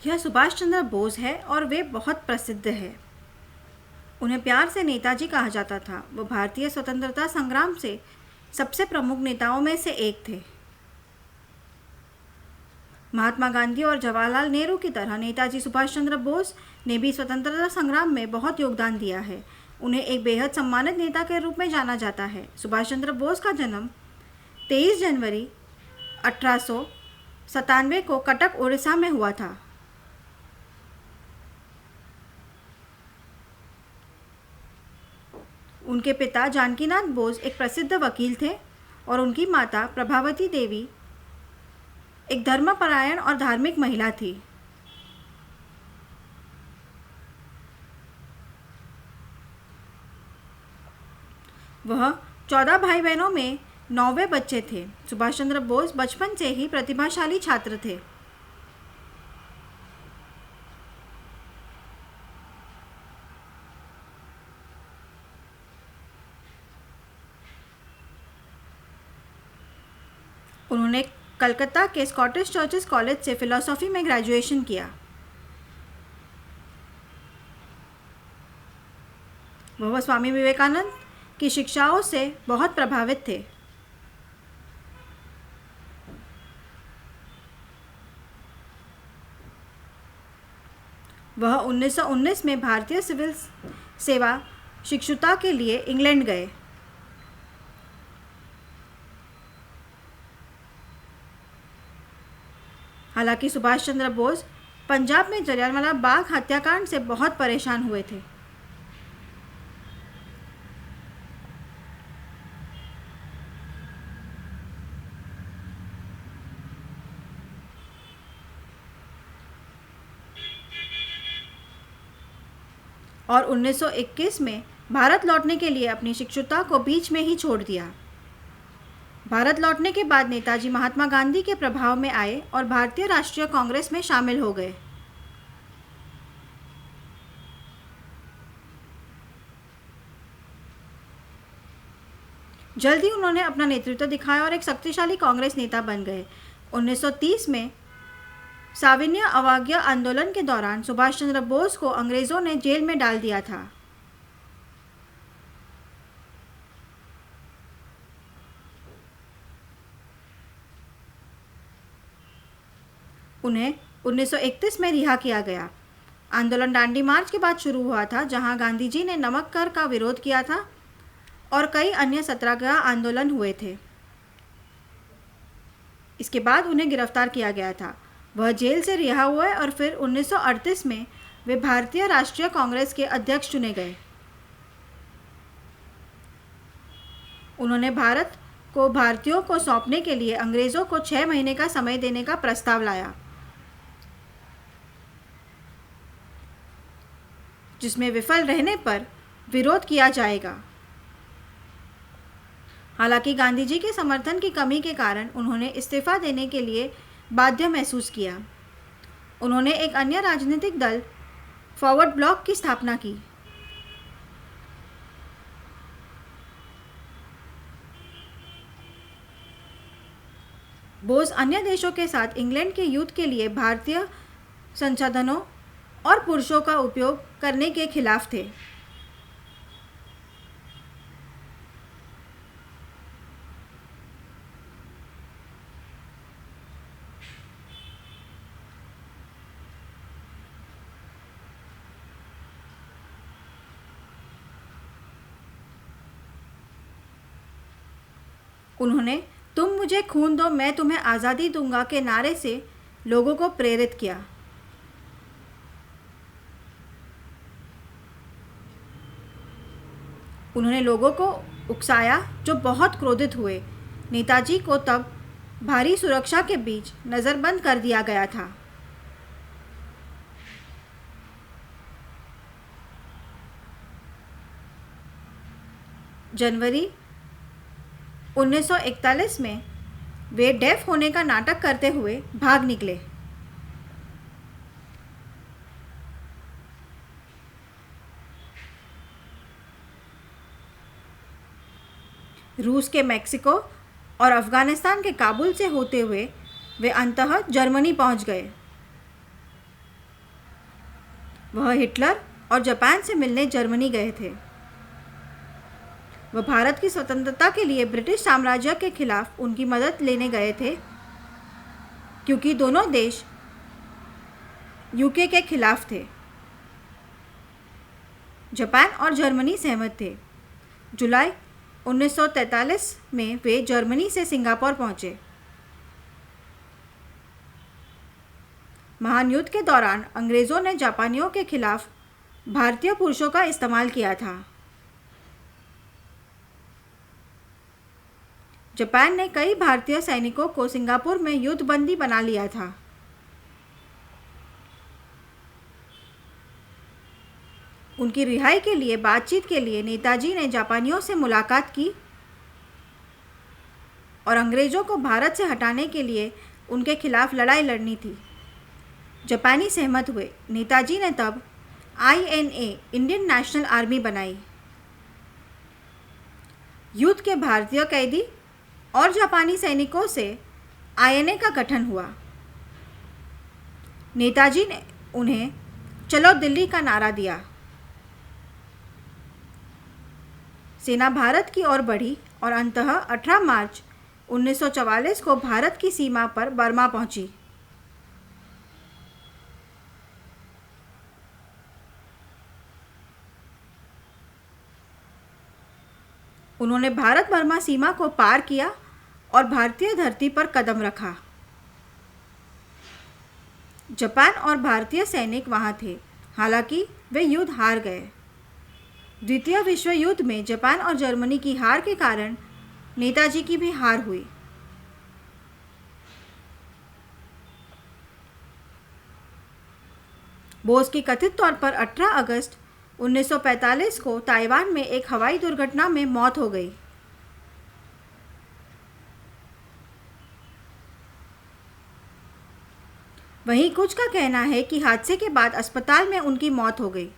यह सुभाष चंद्र बोस है और वे बहुत प्रसिद्ध है। उन्हें प्यार से नेताजी कहा जाता था। वो भारतीय स्वतंत्रता संग्राम से सबसे प्रमुख नेताओं में से एक थे। महात्मा गांधी और जवाहरलाल नेहरू की तरह नेताजी सुभाष चंद्र बोस ने भी स्वतंत्रता संग्राम में बहुत योगदान दिया है। उन्हें एक बेहद सम्मानित नेता के रूप में जाना जाता है। सुभाष चंद्र बोस का जन्म 23 जनवरी 1897 को कटक, उड़ीसा में हुआ था। उनके पिता जानकीनाथ बोस एक प्रसिद्ध वकील थे और उनकी माता प्रभावती देवी एक धर्मपरायण और धार्मिक महिला थी। वह 14 भाई बहनों में 9वें बच्चे थे। सुभाष चंद्र बोस बचपन से ही प्रतिभाशाली छात्र थे। उन्होंने कलकत्ता के स्कॉटिश चर्चिस कॉलेज से फिलॉसफी में ग्रेजुएशन किया। वह स्वामी विवेकानंद की शिक्षाओं से बहुत प्रभावित थे। वह 1919 में भारतीय सिविल सेवा शिक्षुता के लिए इंग्लैंड गए। हालांकि सुभाष चंद्र बोस पंजाब में जलियांवाला बाग हत्याकांड से बहुत परेशान हुए थे। और 1921 में भारत लौटने के लिए अपनी शिक्षुता को बीच में ही छोड़ दिया। भारत लौटने के बाद नेताजी महात्मा गांधी के प्रभाव में आए और भारतीय राष्ट्रीय कांग्रेस में शामिल हो गए। जल्द ही उन्होंने अपना नेतृत्व दिखाया और एक शक्तिशाली कांग्रेस नेता बन गए। 1930 में साविन्य अवज्ञा आंदोलन के दौरान सुभाष चंद्र बोस को अंग्रेजों ने जेल में डाल दिया था। उन्हें 1931 में रिहा किया गया। आंदोलन दांडी मार्च के बाद शुरू हुआ था, जहां गांधी जी ने नमक कर का विरोध किया था और कई अन्य सत्याग्रह आंदोलन हुए थे। इसके बाद उन्हें गिरफ्तार किया गया था। वह जेल से रिहा हुए और फिर 1938 में वे भारतीय राष्ट्रीय कांग्रेस के अध्यक्ष चुने गए। उन्होंने भारत को भारतीयों को सौंपने के लिए अंग्रेजों को 6 महीने का समय देने का प्रस्ताव लाया, जिसमें विफल रहने पर विरोध किया जाएगा। हालांकि गांधी जी के समर्थन की कमी के कारण उन्होंने इस्तीफा देने के लिए बाध्य महसूस किया। उन्होंने एक अन्य राजनीतिक दल फॉरवर्ड ब्लॉक की स्थापना की। बोस अन्य देशों के साथ इंग्लैंड के युद्ध के लिए भारतीय संसाधनों और पुरुषों का उपयोग करने के खिलाफ थे। उन्होंने तुम मुझे खून दो मैं तुम्हें आज़ादी दूंगा के नारे से लोगों को प्रेरित किया। उन्होंने लोगों को उकसाया जो बहुत क्रोधित हुए। नेताजी को तब भारी सुरक्षा के बीच नज़रबंद कर दिया गया था। जनवरी 1941 में वे डेफ होने का नाटक करते हुए भाग निकले। रूस के मेक्सिको और अफगानिस्तान के काबुल से होते हुए वे अंततः जर्मनी पहुंच गए। वह हिटलर और जापान से मिलने जर्मनी गए थे। वह भारत की स्वतंत्रता के लिए ब्रिटिश साम्राज्य के खिलाफ उनकी मदद लेने गए थे, क्योंकि दोनों देश यूके के खिलाफ थे। जापान और जर्मनी सहमत थे। जुलाई 1943 में वे जर्मनी से सिंगापुर पहुंचे। महान युद्ध के दौरान अंग्रेज़ों ने जापानियों के खिलाफ भारतीय पुरुषों का इस्तेमाल किया था। जापान ने कई भारतीय सैनिकों को सिंगापुर में युद्धबंदी बना लिया था। उनकी रिहाई के लिए बातचीत के लिए नेताजी ने जापानियों से मुलाकात की और अंग्रेज़ों को भारत से हटाने के लिए उनके खिलाफ लड़ाई लड़नी थी। जापानी सहमत हुए। नेताजी ने तब INA इंडियन नेशनल आर्मी बनाई। युद्ध के भारतीय कैदी और जापानी सैनिकों से INA का गठन हुआ। नेताजी ने उन्हें चलो दिल्ली का नारा दिया। सेना भारत की ओर बढ़ी और अंततः 18 मार्च 1944 को भारत की सीमा पर बर्मा पहुंची। उन्होंने भारत बर्मा सीमा को पार किया और भारतीय धरती पर कदम रखा। जापान और भारतीय सैनिक वहां थे, हालांकि वे युद्ध हार गए। द्वितीय विश्व युद्ध में जापान और जर्मनी की हार के कारण नेताजी की भी हार हुई। बोस की कथित तौर पर 18 अगस्त 1945 को ताइवान में एक हवाई दुर्घटना में मौत हो गई। वहीं कुछ का कहना है कि हादसे के बाद अस्पताल में उनकी मौत हो गई।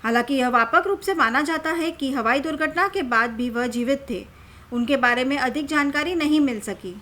हालांकि यह व्यापक रूप से माना जाता है कि हवाई दुर्घटना के बाद भी वह जीवित थे। उनके बारे में अधिक जानकारी नहीं मिल सकी।